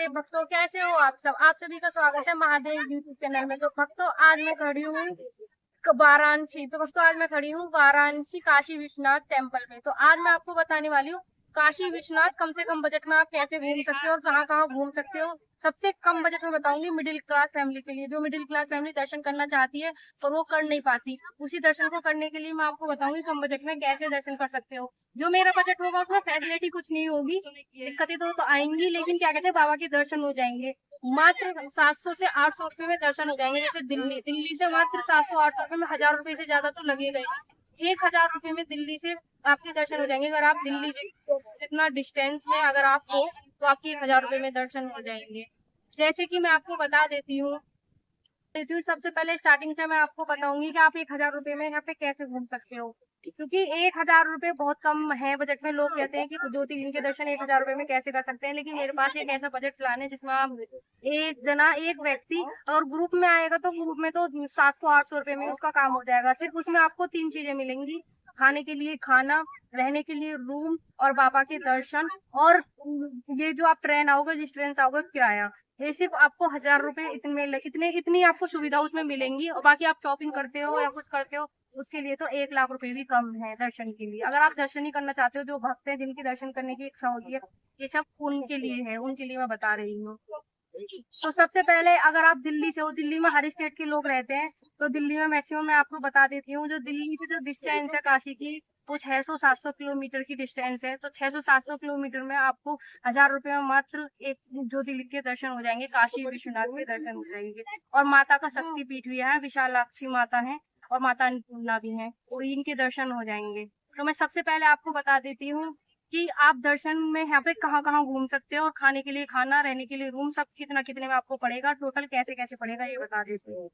महादेव भक्तों, कैसे हो आप सब? आप सभी का स्वागत है महादेव यूट्यूब चैनल में। तो भक्तों, आज मैं खड़ी हूँ वाराणसी। तो भक्तों, आज मैं खड़ी हूँ वाराणसी काशी विश्वनाथ टेम्पल में। तो आज मैं आपको बताने वाली हूँ काशी विश्वनाथ कम से कम बजट में आप कैसे घूम सकते हो और कहाँ कहाँ घूम सकते हो। सबसे कम बजट में बताऊंगी मिडिल क्लास फैमिली के लिए, जो मिडिल क्लास फैमिली दर्शन करना चाहती है और वो कर नहीं पाती, उसी दर्शन को करने के लिए मैं आपको बताऊंगी कम बजट में कैसे दर्शन कर सकते हो। जो मेरा बजट होगा उसमें फैसिलिटी कुछ नहीं होगी, दिक्कतें तो आएंगी, लेकिन क्या कहते हैं, बाबा के दर्शन हो जाएंगे। मात्र 700 से 800 रुपए में दर्शन हो जाएंगे। जैसे दिल्ली से मात्र 700-800 रुपए में 1000 रुपए से ज्यादा तो लगेगा ही। 1000 रुपए में दिल्ली से आपके दर्शन हो जाएंगे। अगर आप दिल्ली जितना डिस्टेंस में अगर आप हो तो आपके 1000 रुपए में दर्शन हो जाएंगे। जैसे कि मैं आपको बता देती हूँ, सबसे पहले स्टार्टिंग से मैं आपको बताऊंगी कि आप 1000 रुपए में यहाँ पे कैसे घूम सकते हो, क्योंकि 1000 रुपए बहुत कम है बजट में। लोग कहते हैं कि ज्योतिर्लिंग के दर्शन 1000 रुपए में कैसे कर सकते हैं, लेकिन मेरे पास एक ऐसा बजट प्लान है जिसमें आप एक व्यक्ति और ग्रुप में आएगा तो ग्रुप में तो 700-800 रुपए में उसका काम हो जाएगा। सिर्फ उसमें आपको 3 चीजें मिलेंगी, खाने के लिए खाना, रहने के लिए रूम और बाबा के दर्शन। और ये जो आप ट्रेन आओगे, जिस ट्रेन से आओगे, किराया, ये सिर्फ आपको 1000 रुपए इतनी आपको सुविधा उसमें मिलेंगी। और बाकी आप शॉपिंग करते हो या कुछ करते हो उसके लिए तो 1 लाख रुपए भी कम है दर्शन के लिए। अगर आप दर्शन ही करना चाहते हो, जो भक्त हैं जिनकी दर्शन करने की इच्छा होती है, ये सब उनके लिए है, उनके लिए मैं बता रही हूँ। तो सबसे पहले अगर आप दिल्ली से हो, दिल्ली में हर स्टेट के लोग रहते हैं, तो दिल्ली में मैक्सिमम मैं आपको बता देती हूँ, जो दिल्ली से जो डिस्टेंस है काशी की, वो 600-700 किलोमीटर की डिस्टेंस है। तो 600-700 किलोमीटर में आपको 1000 रुपए में मात्र एक ज्योतिर्लिंग के दर्शन हो जाएंगे, काशी विश्वनाथ के दर्शन हो जाएंगे। और माता का शक्ति पीठ भी है, विशालाक्षी माता है और माता अन्नपूर्णा भी है, तो इनके दर्शन हो जाएंगे। तो मैं सबसे पहले आपको बता देती हूँ कि आप दर्शन में यहाँ पे कहाँ कहाँ घूम सकते हो, और खाने के लिए खाना, रहने के लिए रूम, सब कितना कितने में आपको पड़ेगा, टोटल कैसे कैसे पड़ेगा, ये बता देती हूँ।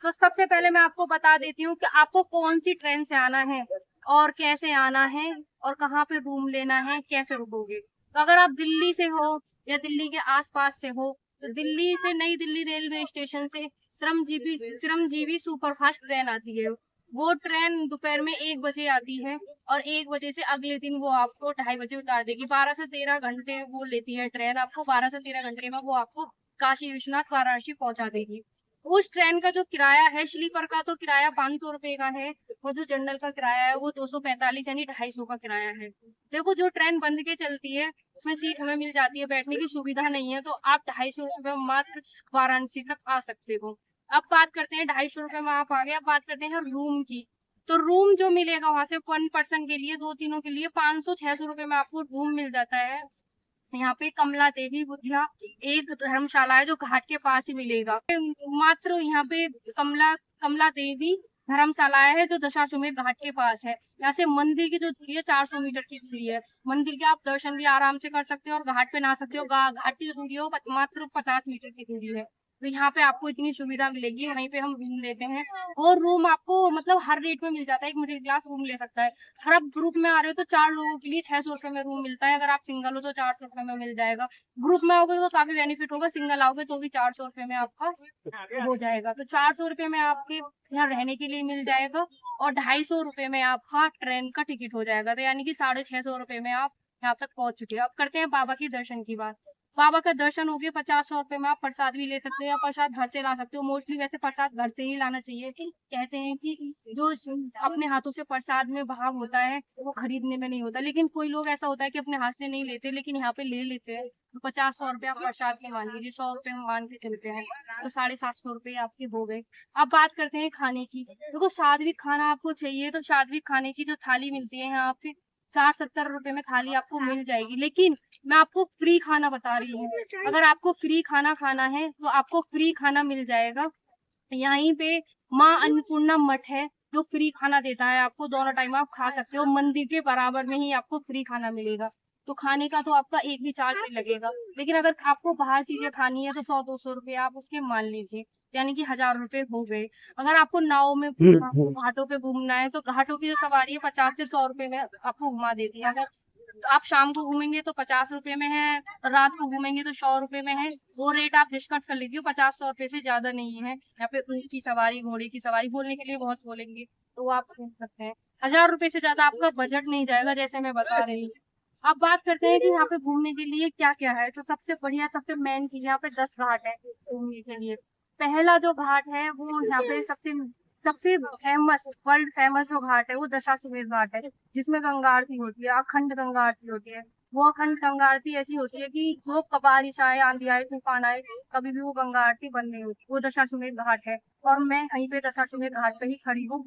तो सबसे पहले मैं आपको बता देती हूँ कि आपको कौन सी ट्रेन से आना है और कैसे आना है और कहाँ पे रूम लेना है, कैसे रुकोगे। तो अगर आप दिल्ली से हो या दिल्ली के आसपास से हो, तो दिल्ली से नई दिल्ली रेलवे स्टेशन से श्रमजीवी सुपरफास्ट ट्रेन आती है। वो ट्रेन दोपहर में 1 बजे आती है और 1 बजे से अगले दिन वो आपको 2:30 बजे उतार देगी। 12 से 13 घंटे वो लेती है ट्रेन आपको। 12 से 13 घंटे में वो आपको काशी विश्वनाथ वाराणसी पहुंचा देगी। उस ट्रेन का जो किराया है, स्लीपर का तो किराया 500 रुपए का है, और जो जनरल का किराया है वो 245 यानी 250 का किराया है। देखो, जो ट्रेन बंद के चलती है उसमें सीट हमें मिल जाती है, बैठने की सुविधा नहीं है, तो आप 250 रुपए में मात्र वाराणसी तक आ सकते हो। अब बात करते हैं, 250 रुपए में आप आ गए, अब बात करते हैं रूम की। तो रूम जो मिलेगा वहां से 1 पर्सन के लिए, 2 तीनों के लिए 500-600 रुपए में आपको रूम मिल जाता है। यहाँ पे कमला देवी बुद्धिया एक धर्मशाला है जो घाट के पास ही मिलेगा। मात्र यहाँ पे कमला कमला देवी धर्मशाला है जो दशाश्वमेध घाट के पास है। यहाँ से मंदिर की जो दूरी है 400 मीटर की दूरी है। मंदिर के आप दर्शन भी आराम से कर सकते हो और घाट पे नहा सकते हो। घाट की जो दूरी है वो मात्र 50 मीटर की दूरी है। तो यहाँ पे आपको इतनी सुविधा मिलेगी, वहीं पे हम रूम लेते हैं। और रूम आपको मतलब हर रेट में मिल जाता है, एक मिडिल क्लास रूम ले सकता है। अगर आप ग्रुप में आ रहे हो तो 4 लोगों के लिए 600 रुपए में रूम मिलता है। अगर आप सिंगल हो तो 400 रुपए में मिल जाएगा। ग्रुप में आओगे तो काफी बेनिफिट होगा, सिंगल आओगे तो भी 400 रुपए में आपका हो जाएगा। तो 400 रुपए में आपके यहाँ रहने के लिए मिल जाएगा और 250 रुपए में आपका ट्रेन का टिकट हो जाएगा। तो यानी कि 650 रुपए में आप यहाँ तक पहुंच चुके हैं। अब करते हैं बाबा की दर्शन की बात। बाबा का दर्शन हो गया, 50-100 रुपए में आप प्रसाद भी ले सकते हो या प्रसाद घर से ला सकते हो। मोस्टली वैसे प्रसाद घर से ही लाना चाहिए। कहते हैं कि जो अपने हाथों से प्रसाद में भाव होता है वो खरीदने में नहीं होता, लेकिन कोई लोग ऐसा होता है कि अपने हाथ से नहीं लेते, लेकिन यहाँ पे ले लेते हैं। तो 50-100 रुपए आप प्रसाद के मान लीजिए, 100 रुपए में मान के चलते हैं, तो 750 रुपए आपके हो गए। अब बात करते हैं खाने की। देखो, सात्विक खाना आपको चाहिए तो सात्विक खाने की जो थाली मिलती है यहाँ पे 60-70 रुपए में थाली आपको मिल जाएगी। लेकिन मैं आपको फ्री खाना बता रही हूँ, अगर आपको फ्री खाना खाना है तो आपको फ्री खाना मिल जाएगा। यहीं पे माँ अन्नपूर्णा मठ है जो फ्री खाना देता है आपको, दोनों टाइम आप खा सकते हो। मंदिर के बराबर में ही आपको फ्री खाना मिलेगा। तो खाने का तो आपका एक भी चार्ज नहीं लगेगा। लेकिन अगर आपको बाहर चीजें खानी है तो 100-200 रुपए आप उसके मान लीजिए, यानी कि 1000 रुपए हो गए। अगर आपको नाव में घाटों पे घूमना है तो घाटों की जो सवारी है 50 से 100 रुपए में आपको घुमा देती है। अगर आप शाम को घूमेंगे तो 50 रुपए में है, रात को घूमेंगे तो 100 रुपए में है। वो रेट आप डिस्कस कर लीजिए, 50-100 रुपए से ज्यादा नहीं है। यहाँ पे ऊँट की सवारी, घोड़े की सवारी, बोलने के लिए बहुत बोलेंगे तो वो आप घूम सकते हैं। 1000 रुपए से ज्यादा आपका बजट नहीं जाएगा, जैसे मैं बता रही हूँ। अब बात करते हैं कि यहाँ पे घूमने के लिए क्या क्या है। तो सबसे बढ़िया सबसे मेन चीज यहाँ पे 10 घाट है घूमने के लिए। पहला जो घाट है वो यहाँ पे सबसे सबसे फेमस वर्ल्ड फेमस जो घाट है वो दशाश्वमेध घाट है, जिसमें गंगा आरती होती है, अखंड गंगा आरती होती है। वो अखंड गंगा आरती ऐसी होती है कि जो बारिश आए, आंधी आए, तूफान आए, कभी भी वो गंगा आरती बंद नहीं होती। वो दशाश्वमेध घाट है और मैं यहीं पे दशाश्वमेध घाट पे ही खड़ी हूँ।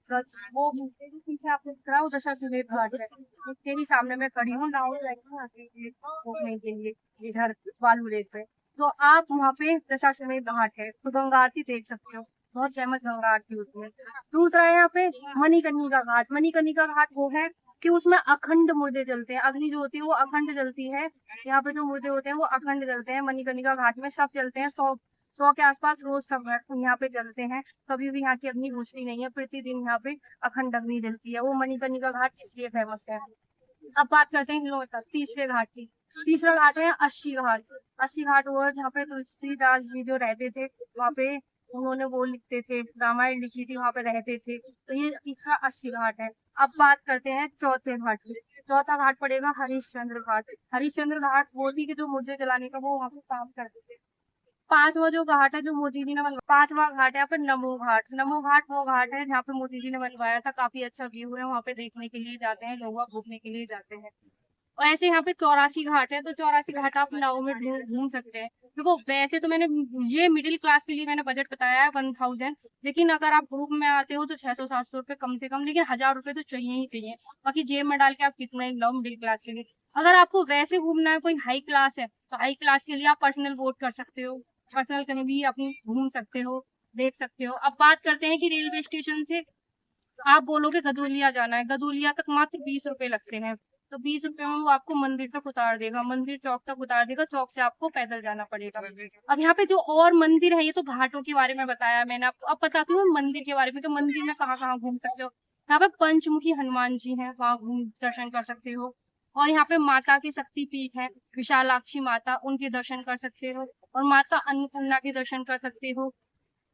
वो पीछे आपने दिख रहा है वो दशाश्वमेध घाट है, उसके ही सामने मैं खड़ी हूँ। नाव में बैठी हूँ आगे के लिए घूमने के लिए इधर बालू लेक पे। तो आप वहाँ पे दशाश्वमेध घाट है तो गंगा आरती देख सकते हो, बहुत फेमस गंगा आरती होती है। दूसरा है यहाँ पे मणिकर्णिका घाट। मणिकर्णिका घाट वो है कि उसमें अखंड मुर्दे जलते हैं, अग्नि जो होती है वो अखंड जलती है। यहाँ पे जो मुर्दे होते हैं वो अखंड जलते हैं, मणिकर्णिका घाट में सब जलते हैं। 100 के आसपास रोज सब यहाँ पे जलते हैं, कभी भी यहाँ की अग्नि बुझती नहीं है, प्रतिदिन यहाँ पे अखंड अग्नि जलती है। वो मणिकर्णिका घाट इसलिए फेमस है। अब बात करते हैं तीसरे घाट की। तीसरा घाट है अस्सी घाट। अस्सी घाट वो है जहाँ पे तुलसीदास जी जो रहते थे, वहाँ पे उन्होंने वो लिखते थे, रामायण लिखी थी, वहाँ पे रहते थे। तो ये तीसरा अस्सी घाट है। अब बात करते हैं चौथे घाट की। चौथा घाट पड़ेगा हरिश्चंद्र घाट। हरिश्चंद्र घाट वो थी कि जो मुर्दे जलाने का वो वहाँ पे काम करते थे। पांचवा जो घाट है जो मोदी जी ने बनवाया, पांचवा घाट है यहाँ पे नमो घाट। नमो घाट वो घाट है जहाँ पे मोदी जी ने बनवाया था, काफी अच्छा व्यू है, वहाँ पे देखने के लिए जाते हैं लोग, घूमने के लिए जाते हैं। और ऐसे यहाँ पे 84 घाट है, तो 84 घाट आप नाव में घूम सकते हैं। देखो वैसे तो मैंने ये मिडिल क्लास के लिए मैंने बजट बताया है 1000, लेकिन अगर आप ग्रुप में आते हो तो 600-700 रुपये कम से कम, लेकिन 1000 रुपये तो चाहिए ही चाहिए। बाकी जेब में डाल के आप कितना ही लाओ मिडिल क्लास के लिए। अगर आपको वैसे घूमना है, कोई हाई क्लास है, तो हाई क्लास के लिए आप पर्सनल बोट कर सकते हो, पर्सनल कहीं भी अपनी घूम सकते हो, देख सकते हो। अब बात करते हैं कि रेलवे स्टेशन से आप बोलोगे गदोलिया जाना है, गदोलिया तक मात्र 20 रुपए लगते हैं। तो 20 रुपए में वो आपको मंदिर तक उतार देगा, मंदिर चौक तक उतार देगा, चौक से आपको पैदल जाना पड़ेगा। अब यहाँ पे जो और मंदिर है, ये तो घाटों के बारे में बताया मैंने आपको, अब बताती हूँ मंदिर के बारे में। तो मंदिर में कहाँ कहाँ घूम सकते हो। यहाँ पे पंचमुखी हनुमान जी हैं, वहाँ घूम दर्शन कर सकते हो। और यहाँ पे माता की शक्ति पीठ है, विशालाक्षी माता, उनके दर्शन कर सकते हो। और माता अन्नपूर्णा के दर्शन कर सकते हो।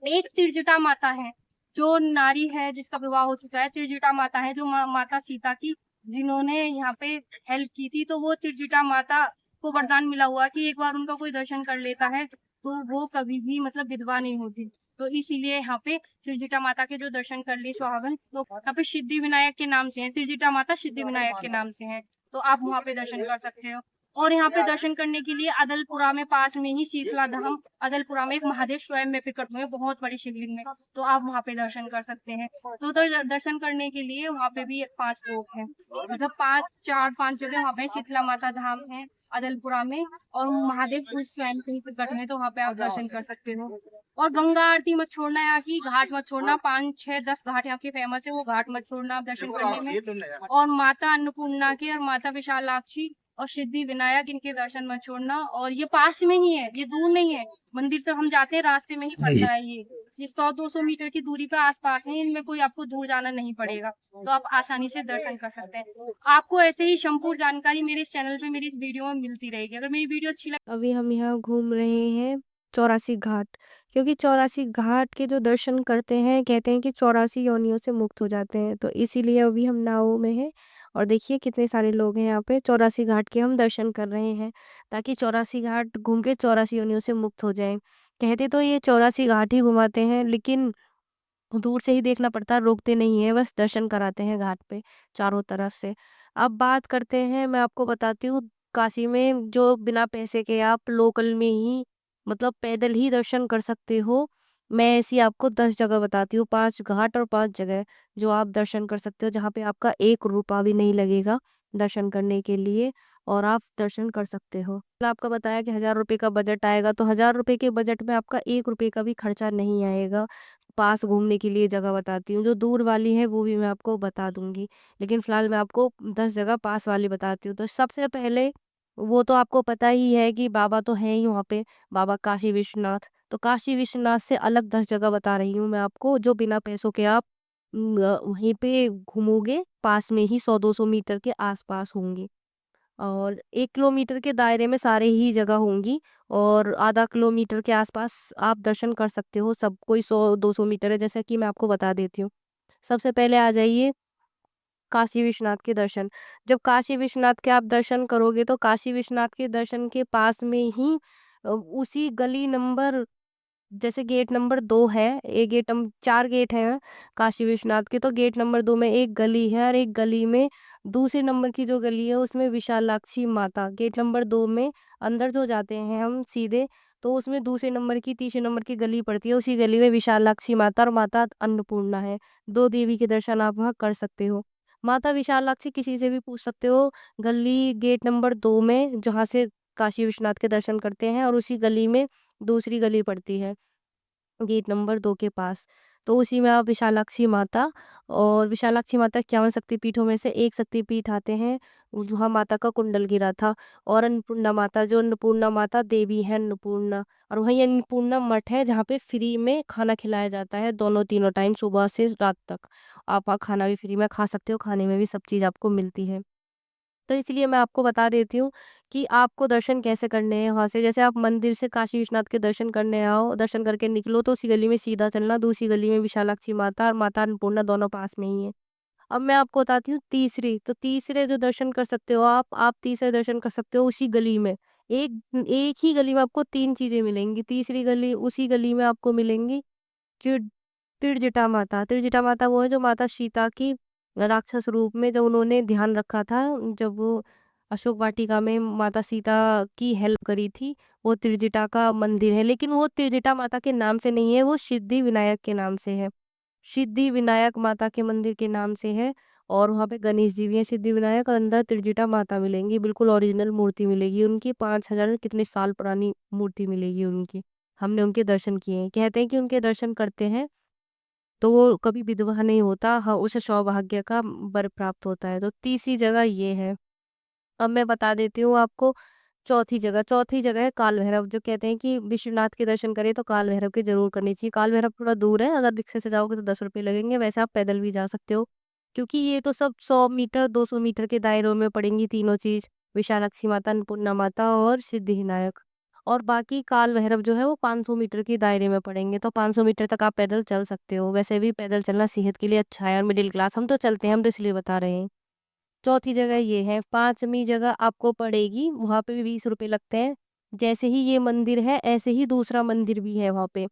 एक त्रिजटा माता है, जो नारी है जिसका विवाह हो चुका है। त्रिजटा माता है जो माता सीता की, जिन्होंने यहाँ पे हेल्प की थी। तो वो त्रिजटा माता को वरदान मिला हुआ कि एक बार उनका कोई दर्शन कर लेता है तो वो कभी भी मतलब विधवा नहीं होती। तो इसीलिए यहाँ पे त्रिजटा माता के जो दर्शन कर लिए सुहागन, तो यहाँ पे सिद्धि विनायक के नाम से है, त्रिजटा माता सिद्धि विनायक के नाम से है। तो आप वहाँ पे दर्शन कर सकते हो। और यहाँ पे दर्शन करने के लिए अदलपुरा में पास में ही शीतला धाम, अदलपुरा में एक महादेव स्वयं में प्रकट हुए, बहुत बड़ी शिवलिंग में, तो आप वहाँ पे दर्शन कर सकते हैं। तो उधर दर्शन करने के लिए वहाँ पे भी 5 लोग हैं, मतलब 5 जगह वहाँ पे शीतला माता धाम है अदलपुरा में, और महादेव खुद स्वयं से ही प्रकट हुए, तो वहाँ पे आप दर्शन कर सकते हो। और गंगा आरती मत छोड़ना, यहाँ की घाट मत छोड़ना। 5, 6, 10 घाट यहाँ के फेमस है, वो घाट मत छोड़ना आप दर्शन करने में। और माता अन्नपूर्णा के और माता विशालाक्षी और सिद्धि विनायक, इनके दर्शन मत छोड़ना। और ये पास में ही है, ये दूर नहीं है, मंदिर तक हम जाते हैं रास्ते में ही पड़ता है ये 100-200 मीटर की दूरी पे आसपास है, इनमें कोई आपको दूर जाना नहीं पड़ेगा, तो आप आसानी से दर्शन कर सकते हैं। आपको ऐसे ही संपूर्ण जानकारी मेरे इस चैनल पे, मेरी इस वीडियो में मिलती रहेगी। अगर मेरी वीडियो अच्छी लगे, अभी हम यहाँ घूम रहे हैं 84 घाट, क्योंकि 84 घाट के जो दर्शन करते हैं कहते हैं कि 84 योनियों से मुक्त हो जाते हैं, तो इसीलिए अभी हम नाव में हैं। और देखिए कितने सारे लोग हैं यहाँ पे, 84 घाट के हम दर्शन कर रहे हैं ताकि 84 घाट घूम के 84 योनियों से मुक्त हो जाएं। कहते तो ये 84 घाट ही घुमाते हैं, लेकिन दूर से ही देखना पड़ता है, रोकते नहीं है, बस दर्शन कराते हैं घाट पे चारों तरफ से। अब बात करते हैं, मैं आपको बताती हूँ काशी में जो बिना पैसे के आप लोकल में ही मतलब पैदल ही दर्शन कर सकते हो। मैं ऐसी आपको 10 जगह बताती हूँ, 5 घाट और 5 जगह जो आप दर्शन कर सकते हो, जहाँ पे आपका 1 रुपया भी नहीं लगेगा दर्शन करने के लिए, और आप दर्शन कर सकते हो। आपका बताया कि 1000 रुपये का बजट आएगा, तो 1000 रुपये के बजट में आपका 1 रुपये का भी खर्चा नहीं आएगा। पास घूमने के लिए जगह बताती हूँ, जो दूर वाली है वो भी मैं आपको बता दूंगी, लेकिन फिलहाल मैं आपको 10 जगह पास वाली बताती हूँ। तो सबसे पहले वो तो आपको पता ही है कि बाबा तो हैं ही वहाँ पे, बाबा काशी विश्वनाथ। तो काशी विश्वनाथ से अलग 10 जगह बता रही हूँ मैं आपको, जो बिना पैसों के आप वहीं पे घूमोगे, पास में ही 100-200 मीटर के आसपास होंगे, और 1 किलोमीटर के दायरे में सारे ही जगह होंगी, और आधा किलोमीटर के आसपास आप दर्शन कर सकते हो। सब कोई 100-200 मीटर है, जैसा कि मैं आपको बता देती हूँ। सबसे पहले आ जाइए काशी विश्वनाथ के दर्शन। जब काशी विश्वनाथ के आप दर्शन करोगे तो काशी विश्वनाथ के दर्शन के पास में ही उसी गली नंबर, जैसे गेट नंबर 2 है, एक गेट 4 गेट हैं काशी विश्वनाथ के, तो गेट नंबर 2 में एक गली है और एक गली में दूसरे नंबर की जो गली है उसमें विशालाक्षी माता। गेट नंबर 2 में अंदर जो जाते हैं हम सीधे, तो उसमें दूसरे नंबर की तीसरे नंबर की गली पड़ती है, उसी गली में विशालाक्षी माता और माता अन्नपूर्णा है। 2 देवी के दर्शन आप वहाँ कर सकते हो। माता विशालाक्षी किसी से भी पूछ सकते हो, गली गेट नंबर 2 में जहाँ से काशी विश्वनाथ के दर्शन करते हैं, और उसी गली में दूसरी गली पड़ती है गेट नंबर 2 के पास। तो उसी में आप विशालाक्षी माता, और विशालाक्षी माता 51 शक्तिपीठों में से एक शक्तिपीठ आते हैं, जहाँ माता का कुंडल गिरा था। और अन्नपूर्णा माता, जो अन्नपूर्णा माता देवी है अन्नपूर्णा, और वहीं अन्नपूर्णा मठ है जहाँ पे फ्री में खाना खिलाया जाता है दोनों तीनों टाइम, सुबह से रात तक। आप वहाँ खाना भी फ्री में खा सकते हो, खाने में भी सब चीज़ आपको मिलती है। तो इसलिए मैं आपको बता देती हूँ कि आपको दर्शन कैसे करने हैं वहाँ से। जैसे आप मंदिर से काशी विश्वनाथ के दर्शन करने आओ, दर्शन करके निकलो तो उसी गली में सीधा चलना, दूसरी गली में विशालाक्षी माता और माता अन्नपूर्णा दोनों पास में ही है। अब मैं आपको बताती हूँ तीसरी, तो तीसरे जो दर्शन कर सकते हो आप तीसरे दर्शन कर सकते हो उसी गली में। एक एक ही गली में आपको 3 चीज़ें मिलेंगी। तीसरी गली, उसी गली में आपको मिलेंगी चिड़ त्रिजटा माता। त्रिजटा माता वो है जो माता सीता की राक्षस रूप में जब उन्होंने ध्यान रखा था, जब वो अशोक वाटिका में माता सीता की हेल्प करी थी, वो त्रिजटा का मंदिर है। लेकिन वो त्रिजटा माता के नाम से नहीं है, वो सिद्धि विनायक के नाम से है। सिद्धि विनायक माता के मंदिर के नाम से है। और वहाँ पे गणेश जी भी हैं सिद्धि विनायक, और अंदर त्रिजटा माता मिलेंगी, बिल्कुल ओरिजिनल मूर्ति मिलेगी उनकी। 5000 कितने साल पुरानी मूर्ति मिलेगी उनकी। हमने उनके दर्शन किए हैं। कहते हैं कि उनके दर्शन करते हैं तो वो कभी विधवा नहीं होता, हाँ, उसे सौभाग्य का वर प्राप्त होता है। तो तीसरी जगह ये है। अब मैं बता देती हूँ आपको चौथी जगह है काल भैरव। जो कहते हैं कि विश्वनाथ के दर्शन करें तो काल भैरव के जरूर करनी चाहिए। काल भैरव थोड़ा दूर है, अगर रिक्शे से जाओगे तो 10 रुपये लगेंगे, वैसे आप पैदल भी जा सकते हो, क्योंकि ये तो सब 100 मीटर 200 मीटर के दायरों में पड़ेंगी तीनों चीज, विशालाक्षी माता अन्नपूर्णा माता और सिद्धिविनायक। और बाकी काल भैरव जो है वो 500 मीटर के दायरे में पड़ेंगे, तो 500 मीटर तक आप पैदल चल सकते हो। वैसे भी पैदल चलना सेहत के लिए अच्छा है, और मिडिल क्लास हम तो चलते हैं, हम तो इसलिए बता रहे हैं। चौथी जगह ये है। पांचवी जगह आपको पड़ेगी, वहां पे भी 20 रुपए लगते हैं। जैसे ही ये मंदिर है ऐसे ही दूसरा मंदिर भी है वहां पे।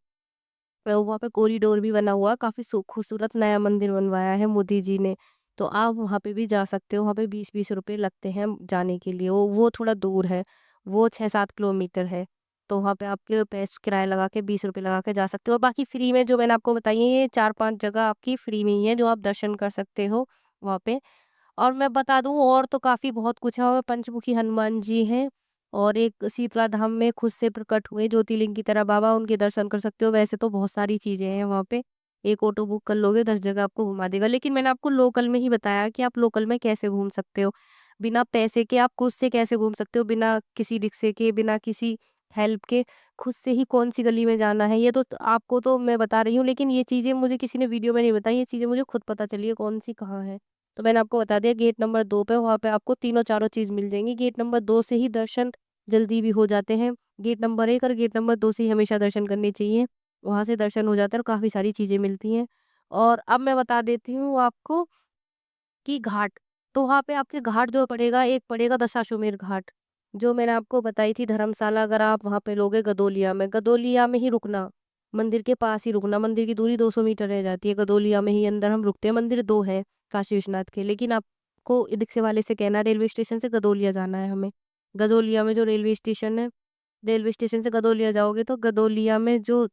वहाँ पे कॉरिडोर भी बना हुआ है, काफ़ी खूबसूरत नया मंदिर बनवाया है मोदी जी ने। तो आप वहाँ पे भी जा सकते हो, वहाँ पे 20-20 रुपए लगते हैं जाने के लिए। वो थोड़ा दूर है, वो 6-7 किलोमीटर है। तो वहाँ पे आपके पैसे किराया लगा के 20 रुपए लगा के जा सकते हो। और बाकी फ्री में जो मैंने आपको बताई है, ये 4-5 जगह आपकी फ्री में ही है जो आप दर्शन कर सकते हो वहाँ पे। और मैं बता दूँ, और तो काफ़ी बहुत कुछ है, और पंचमुखी हनुमान जी हैं, और एक शीतला धाम में खुद से प्रकट हुए ज्योतिर्लिंग की तरह बाबा, उनके दर्शन कर सकते हो। वैसे तो बहुत सारी चीज़ें हैं वहाँ पे, एक ऑटो बुक कर लोगे 10 जगह आपको घुमा देगा। लेकिन मैंने आपको लोकल में ही बताया कि आप लोकल में कैसे घूम सकते हो। बिना पैसे के आप खुद से कैसे घूम सकते हो, बिना किसी रिक्शे के, बिना किसी हेल्प के, खुद से ही कौन-सी गली में जाना है, ये तो आपको तो मैं बता रही हूँ, लेकिन ये चीज़ें मुझे किसी ने वीडियो में नहीं बताई, ये चीज़ें मुझे खुद पता चली है कौन-सी कहाँ है। तो मैंने आपको बता दिया गेट नंबर 2 पे, वहाँ पे आपको तीनों चारों चीज़ मिल जाएँगी। गेट नंबर 2 से ही दर्शन जल्दी भी हो जाते हैं। गेट नंबर 1 और गेट नंबर 2 से ही हमेशा दर्शन करने चाहिए। वहाँ से दर्शन हो जाता है और काफ़ी सारी चीज़ें मिलती हैं। और अब मैं बता देती हूँ आपको कि घाट, तो वहाँ पे आपके घाट जो पड़ेगा, एक पड़ेगा दशाश्वमेध घाट, जो मैंने आपको बताई थी धर्मशाला। अगर आप वहाँ पे लोगे गदोलिया में ही रुकना, मंदिर के पास ही रुकना। मंदिर की दूरी 200 मीटर रह जाती है, गदोलिया में ही अंदर हम रुकते हैं। मंदिर 2 है काशी विश्वनाथ के, लेकिन आपको रिक्शे वाले से कहना रेलवे स्टेशन से गदोलिया जाना है हमें। गदोलिया में जो रेलवे स्टेशन है, रेलवे स्टेशन से गदोलिया जाओगे तो गदोलिया में जो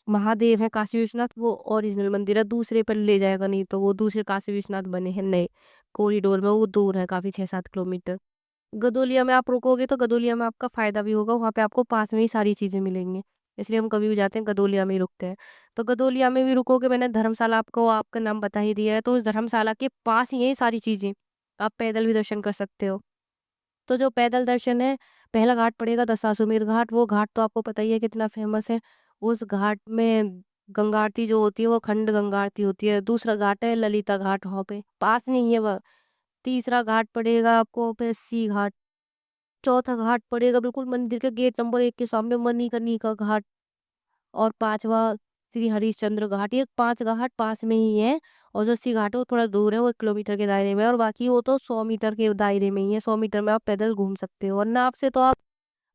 महादेव है काशी विश्वनाथ, वो ओरिजिनल मंदिर है, दूसरे पर ले जाएगा नहीं, तो वो दूसरे काशी विश्वनाथ बने हैं नए कॉरिडोर में, वो दूर है काफ़ी 6-7 किलोमीटर। गदोलिया में आप रुकोगे तो गदोलिया में आपका फ़ायदा भी होगा, वहाँ पे आपको पास में ही सारी चीज़ें मिलेंगी। इसलिए हम कभी भी जाते हैं गदोलिया में ही रुकते हैं। तो गदोलिया में भी रुकोगे, मैंने धर्मशाला आपको आपका नाम बता ही दिया है, तो उस धर्मशाला के पास ही है ये सारी चीज़ें। आप पैदल भी दर्शन कर सकते हो। तो जो पैदल दर्शन है, पहला घाट पड़ेगा दशाश्वमेध घाट। वो घाट तो आपको पता ही है कितना फेमस है। उस घाट में गंगा आरती जो होती है वो अखंड गंगा आरती होती है। दूसरा घाट है ललिता घाट, वहाँ पे पास नहीं है वह। तीसरा घाट पड़ेगा आपको पे सी घाट। चौथा घाट पड़ेगा बिल्कुल मंदिर के गेट नंबर 1 के सामने मणिकर्णिका घाट। और पांचवा श्री हरिश्चंद्र घाट। ये 5 घाट पास में ही है। और जो अस्सी घाट है वो थोड़ा दूर है, वो 1 किलोमीटर के दायरे में है, और बाकी वो तो 100 मीटर के दायरे में ही है। 100 मीटर में आप पैदल घूम सकते हो, और नाव से तो आप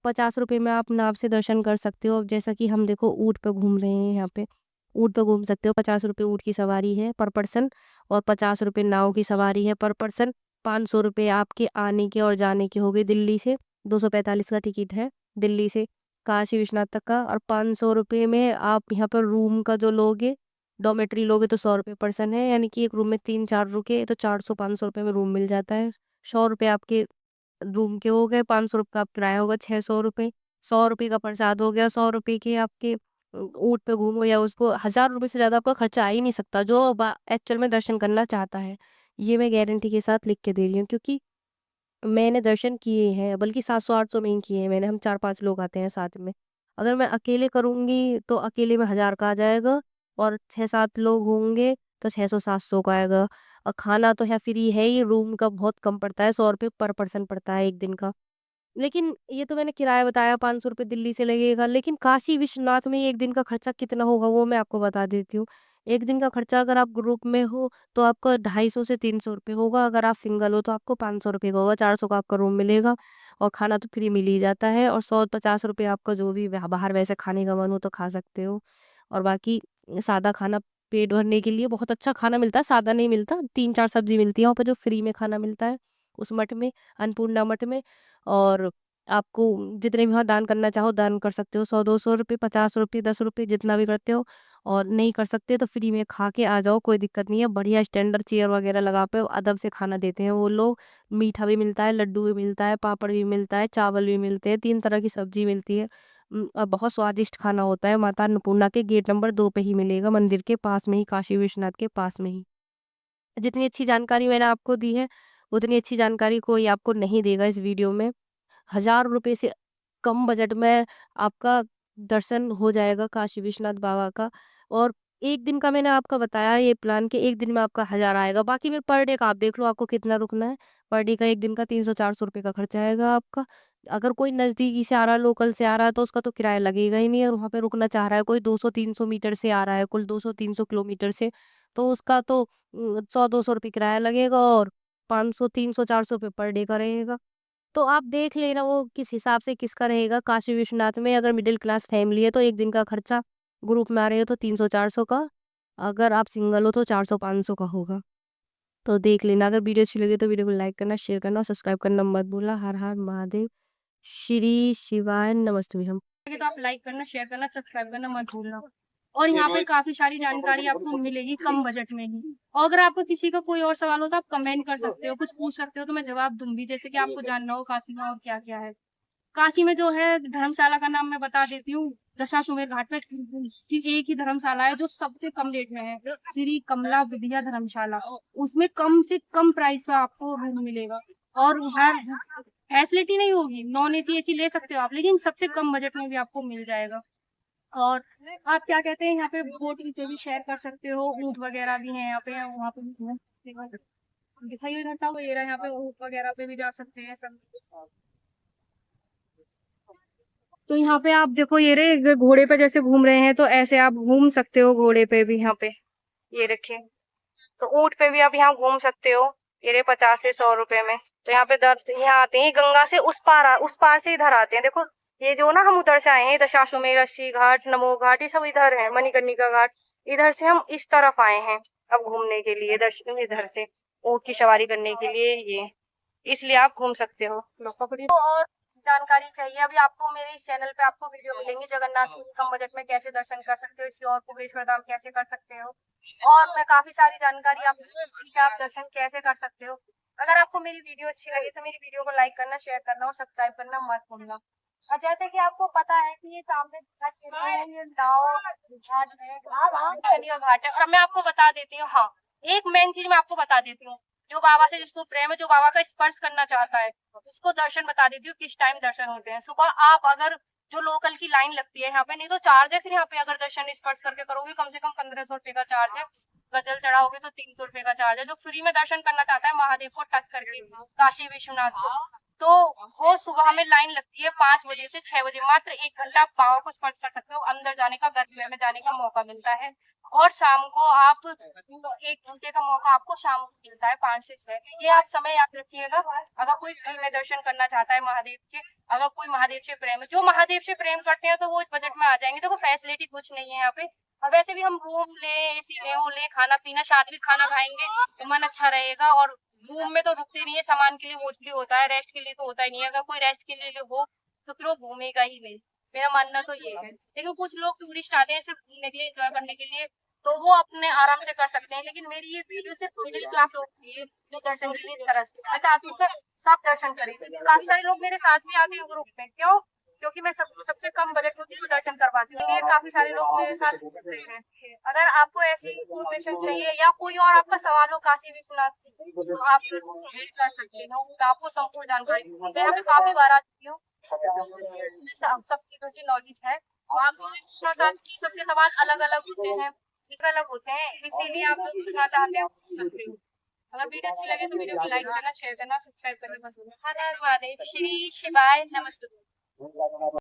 50 रुपए में आप नाव से दर्शन कर सकते हो। अब जैसा कि हम देखो ऊँट पे घूम रहे हैं यहाँ पे, ऊँट पे घूम सकते हो। 50 रुपए ऊँट की सवारी है पर पर्सन, और 50 रुपए नाव की सवारी है पर पर्सन। 500 रुपए आपके आने के और जाने के हो गए दिल्ली से। 245 का टिकट है दिल्ली से काशी विश्वनाथ तक का, और 500 रुपए में आप यहाँ पर रूम का जो लोगे, डॉर्मेट्री लोगे तो 100 रुपए पर्सन है, यानी कि एक रूम में 3-4 रुके तो 400-500 रुपए में रूम मिल जाता है। 100 रुपए आपके रूम के हो गए, 500 रुपए का आप किराया होगा, 600 रुपए। 100 रुपए का प्रसाद हो गया, 100 रुपए के आपके ऊँट पे घूमो या उसको 1000 रुपए से ज़्यादा आपका खर्चा आ ही नहीं सकता, जो एक्चुअल में दर्शन करना चाहता है। ये मैं गारंटी के साथ लिख के दे रही हूँ, क्योंकि मैंने दर्शन किए हैं, बल्कि 700-800 में ही किए हैं मैंने। हम 4-5 लोग आते हैं साथ में। अगर मैं अकेले करूँगी तो अकेले में 1000 का आ जाएगा, और 6-7 लोग होंगे तो 600-700 का आएगा। और खाना तो है फ्री है ही, रूम का बहुत कम पड़ता है, 100 रुपए पर पर्सन पड़ता है 1 दिन का। लेकिन ये तो मैंने किराया बताया 500 रुपए दिल्ली से लगेगा, लेकिन काशी विश्वनाथ में 1 दिन का खर्चा कितना होगा वो मैं आपको बता देती हूँ। 1 दिन का खर्चा अगर आप ग्रुप में हो तो आपका 250 से 300 रुपए होगा, अगर आप सिंगल हो तो आपको 500 रुपए का होगा, 400 का आपका रूम मिलेगा, और खाना तो फ्री मिल ही जाता है, और 150 रुपए आपका जो भी बाहर वैसे खाने का मन हो तो खा सकते हो। और बाकी सादा खाना पेट भरने के लिए बहुत अच्छा खाना मिलता है, सादा नहीं मिलता, 3-4 सब्जी मिलती है वहाँ पे जो फ्री में खाना मिलता है उस मठ में, अन्नपूर्णा मठ में। और आपको जितने भी वहाँ दान करना चाहो दान कर सकते हो, 100-200 रुपए, 50 रुपए, 10 रुपए जितना भी करते हो, और नहीं कर सकते तो फ्री में खा के आ जाओ, कोई दिक्कत नहीं है। बढ़िया स्टैंडर्ड चेयर वगैरह लगा पे अदब से खाना देते हैं वो लोग। मीठा भी मिलता है, लड्डू भी मिलता है, पापड़ भी मिलता है, चावल भी मिलते हैं, 3 तरह की सब्जी मिलती है। और बहुत स्वादिष्ट खाना होता है। माता अन्नपूर्णा के गेट नंबर 2 पे ही मिलेगा, मंदिर के पास में ही, काशी विश्वनाथ के पास में ही। जितनी अच्छी जानकारी मैंने आपको दी है, उतनी अच्छी जानकारी कोई आपको नहीं देगा इस वीडियो में। 1000 रुपए से कम बजट में आपका दर्शन हो जाएगा काशी विश्वनाथ बाबा का। और 1 दिन का मैंने आपको बताया ये प्लान कि 1 दिन में आपका 1000 आएगा। बाकी फिर पर डे का आप देख लो आपको कितना रुकना है। पर डे का 1 दिन का 300-400 रुपए का खर्चा आएगा आपका। अगर कोई नज़दीकी से आ रहा है, लोकल से आ रहा है तो उसका तो किराया लगेगा ही नहीं, और वहाँ पे रुकना चाह रहा है कोई 200-300 मीटर से आ रहा है, कुल 200-300 किलोमीटर से, तो उसका तो 100-200 रुपए किराया लगेगा, और 500, 300, 400 रुपए पर डे का रहेगा। तो आप देख लेना वो किस हिसाब से किसका रहेगा काशी विश्वनाथ में। अगर मिडिल क्लास फैमिली है तो 1 दिन का खर्चा, ग्रुप में आ रहे हो तो 300-400 का, अगर आप सिंगल हो तो 400-500 का होगा। तो देख लेना। अगर वीडियो अच्छी लगी तो वीडियो को लाइक करना, शेयर करना और सब्सक्राइब करना मत भूलना। हर हर महादेव, श्री शिवाय नमस्तुभ्यम। तो आप लाइक करना, शेयर करना, सब्सक्राइब करना मत भूलना। और यहाँ पे काफी सारी जानकारी आपको मिलेगी कम बजट में ही। और अगर आपको किसी का कोई और सवाल हो तो आप कमेंट कर सकते हो, कुछ पूछ सकते हो तो मैं जवाब दूंगी, जैसे कि आपको जानना हो काशी में और क्या क्या है। काशी में जो है धर्मशाला का नाम मैं बता देती हूँ। दशाश्वमेध घाट पे एक ही धर्मशाला है जो सबसे कम रेट में है, श्री कमला विद्या धर्मशाला। उसमें कम से कम प्राइस पे आपको रूम मिलेगा, और हर फैसिलिटी नहीं होगी, नॉन एसी एसी ले सकते हो आप, लेकिन सबसे कम बजट में भी आपको मिल जाएगा। और आप क्या कहते हैं, यहाँ पे बोटिंग से भी शेयर कर सकते हो, ऊँट वगैरह भी हैं यहाँ पे, वहाँ पे भी घूम सकते हो। दिखाइए इधर था वो, ये रहा, यहाँ पे ऊँट वगैरह पे भी जा सकते हैं सब। तो यहाँ पे आप देखो, ये रे घोड़े पे जैसे घूम रहे हैं, तो ऐसे आप घूम सकते हो घोड़े पे भी यहाँ पे, ये रखे। तो ऊँट पे भी आप यहाँ घूम सकते हो, ये रे 50 से 100 रुपए में। तो यहाँ पे यहाँ आते हैं गंगा से उस पार से इधर आते हैं। देखो ये जो ना, हम उधर से आए हैं, दशाश्वमेध, अस्सी घाट, नमो घाट, ये सब इधर है, मणिकर्णिका घाट। इधर से हम इस तरफ आए हैं अब घूमने के लिए, दर्शन इधर से ऊँट की सवारी करने के लिए, ये इसलिए आप घूम सकते हो। लो पकड़िए। तो और जानकारी चाहिए अभी आपको, मेरे इस चैनल पे आपको वीडियो मिलेंगी जगन्नाथपुरी कम बजट में कैसे दर्शन कर सकते हो, श्योर कुबेश्वर धाम कैसे कर सकते हो, और मैं काफी सारी जानकारी आपको आप दर्शन कैसे कर सकते हो। अगर आपको मेरी वीडियो अच्छी लगी तो मेरी वीडियो को लाइक करना, शेयर करना और सब्सक्राइब करना मत भूलना। और जैसे कि आपको पता है कि ये सामने ये नाव घाट है, घाट है, और मैं आपको बता देती हूँ, हाँ एक मेन चीज मैं आपको बता देती हूँ, जो बाबा से जिसको प्रेम है, जो बाबा का स्पर्श करना चाहता है, उसको दर्शन बता देती हूँ किस टाइम दर्शन होते हैं। सुबह आप अगर जो लोकल की लाइन लगती है यहाँ पे, नहीं तो चार्ज है, फिर यहाँ पे अगर दर्शन स्पर्श करके करोगे कम से कम 1500 रुपए का चार्ज है। गजल चढ़ाओगे तो 300 रुपए का चार्ज है। जो फ्री में दर्शन करना चाहता है महादेव को टच करके, काशी विश्वनाथ को, तो वो सुबह में लाइन लगती है 5 बजे से 6 बजे, मात्र 1 घंटा आप पाँव को स्पर्श कर सकते हो, अंदर जाने का, गर्भगृह में जाने का मौका मिलता है। और शाम को आप 1 घंटे का मौका आपको शाम को मिलता है 5 से 6, तो ये आप समय याद रखिएगा। अगर कोई फ्री में दर्शन करना चाहता है महादेव के, अगर कोई महादेव से प्रेम है, जो महादेव से प्रेम करते हैं तो वो इस बजट में आ जाएंगे। देखो फैसिलिटी कुछ नहीं है यहाँ पे, और वैसे भी हम रूम ले, एसी ले, वो ले, खाना पीना, सात्विक खाना खाएंगे तो मन अच्छा रहेगा। और रूम में तो रुकते नहीं है, सामान के लिए मोस्टली होता है, रेस्ट के लिए तो होता ही नहीं है। अगर कोई रेस्ट के लिए हो तो फिर वो घूमेगा ही नहीं, मेरा मानना तो ये है। लेकिन कुछ लोग टूरिस्ट आते हैं सिर्फ घूमने के लिए, एंजॉय करने के लिए, तो वो अपने आराम से कर सकते हैं। लेकिन मेरी ये वीडियो सिर्फ मिडिल क्लास लोग के लिए, जो दर्शन के लिए तरसते हैं। मैं चाहती हूँ कि सब दर्शन करें। काफी सारे लोग मेरे साथ भी आते हैं ग्रुप में, क्यों? क्योंकि मैं सबसे कम बजट में उनको दर्शन करवाती हूँ, इसलिए काफी सारे लोग मेरे साथ जुड़ते हैं। अगर आपको ऐसी इन्फॉर्मेशन चाहिए या कोई और आपका सवाल हो काशी विश्वनाथ से, तो आप मेरे को मेल कर सकते हो, मैं आपको संपूर्ण जानकारी दूंगी। मैं यहाँ पे काफी बार आ चुकी हूँ, मुझे सब चीजों की नॉलेज है। और आपको भी पूछना चाहती हूँ, सबके सवाल अलग अलग होते हैं, अलग होते हैं, इसीलिए आप जो पूछना चाहते हो पूछ सकते हो। अगर वीडियो अच्छी लगे तो वीडियो को लाइक करना, शेयर करना, सब्सक्राइब करना मत भूलना। हर हर महादेव, श्री शिवाय नमस्ते।